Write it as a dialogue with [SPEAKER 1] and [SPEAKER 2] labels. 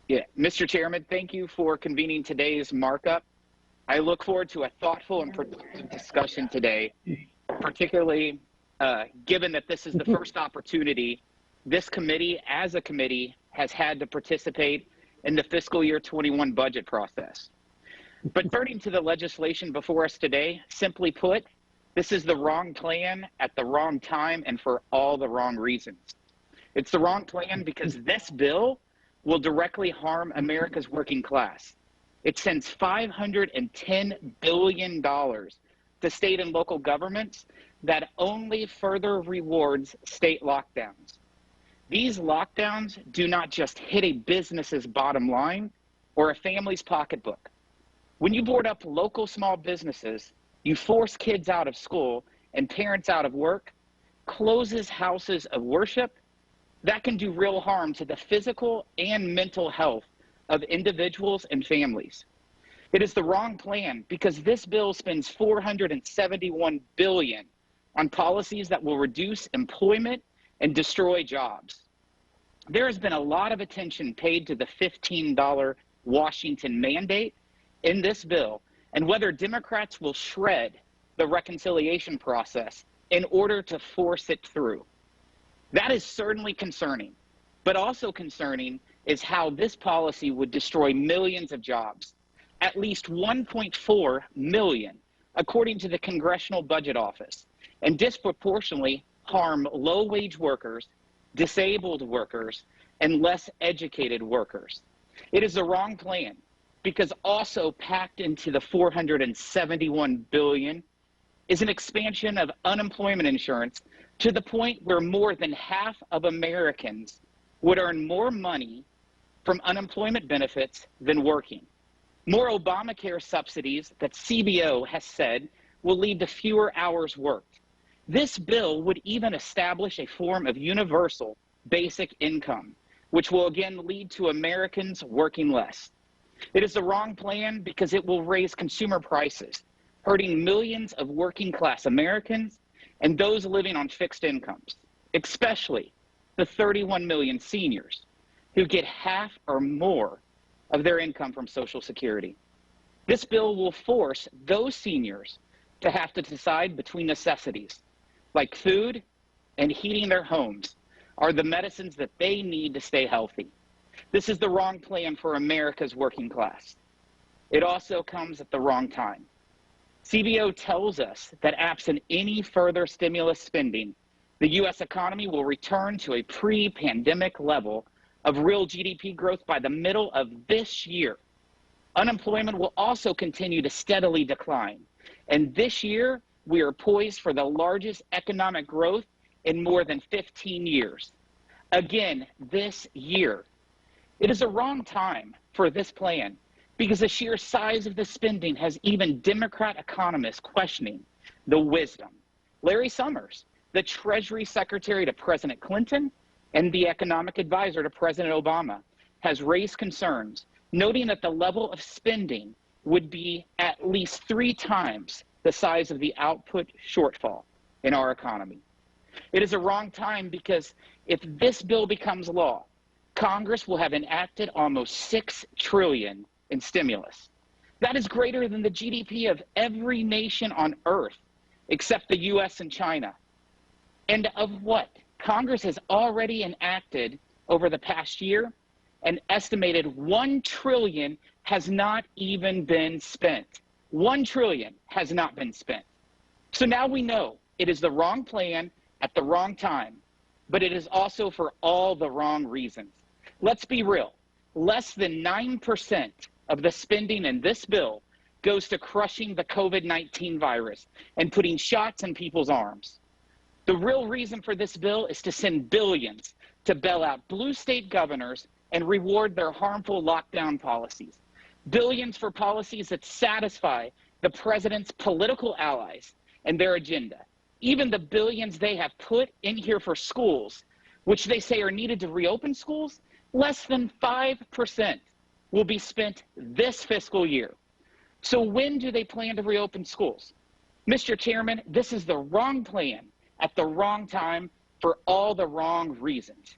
[SPEAKER 1] Yeah, Mr. Chairman, thank you for convening today's markup. I look forward to a thoughtful and productive discussion today, particularly given that this is the first opportunity this committee, as a committee, has had to participate in the fiscal year 21 budget process. But turning to the legislation before us today, simply put, this is the wrong plan at the wrong time and for all the wrong reasons. It's the wrong plan because this bill will directly harm America's working class. It sends $510 billion to state and local governments that only further rewards state lockdowns. These lockdowns do not just hit a business's bottom line or a family's pocketbook. When you board up local small businesses, you force kids out of school and parents out of work, closes houses of worship, that can do real harm to the physical and mental health of individuals and families. It is the wrong plan because this bill spends $471 billion on policies that will reduce employment and destroy jobs. There has been a lot of attention paid to the $15 Washington mandate in this bill and whether Democrats will shred the reconciliation process in order to force it through. That is certainly concerning, but also concerning is how this policy would destroy millions of jobs, at least 1.4 million, according to the Congressional Budget Office, and disproportionately harm low-wage workers, disabled workers, and less educated workers. It is the wrong plan because also packed into the $471 billion is an expansion of unemployment insurance to the point where more than half of Americans would earn more money from unemployment benefits than working. More Obamacare subsidies that CBO has said will lead to fewer hours worked. This bill would even establish a form of universal basic income, which will again lead to Americans working less. It is the wrong plan because it will raise consumer prices, hurting millions of working class Americans and those living on fixed incomes, especially the 31 million seniors who get half or more of their income from Social Security. This bill will force those seniors to have to decide between necessities like food and heating their homes are the medicines that they need to stay healthy. This is the wrong plan for America's working class. It also comes at the wrong time. CBO tells us that absent any further stimulus spending, the U.S. economy will return to a pre-pandemic level of real GDP growth by the middle of this year. Unemployment will also continue to steadily decline. And this year, we are poised for the largest economic growth in more than 15 years. Again, this year. It is a wrong time for this plan because the sheer size of the spending has even Democrat economists questioning the wisdom. Larry Summers, the Treasury Secretary to President Clinton and the economic advisor to President Obama, has raised concerns, noting that the level of spending would be at least 3 times the size of the output shortfall in our economy. It is a wrong time because if this bill becomes law, Congress will have enacted almost $6 trillion in stimulus. That is greater than the GDP of every nation on earth, except the US and China. And of what? Congress has already enacted over the past year, an estimated $1 trillion has not even been spent. $1 trillion has not been spent. So now we know it is the wrong plan at the wrong time, but it is also for all the wrong reasons. Let's be real. Less than 9% of the spending in this bill goes to crushing the COVID-19 virus and putting shots in people's arms. The real reason for this bill is to send billions to bail out blue state governors and reward their harmful lockdown policies. Billions for policies that satisfy the president's political allies and their agenda. Even the billions they have put in here for schools, which they say are needed to reopen schools, less than 5% will be spent this fiscal year. So when do they plan to reopen schools? Mr. Chairman, this is the wrong plan at the wrong time for all the wrong reasons.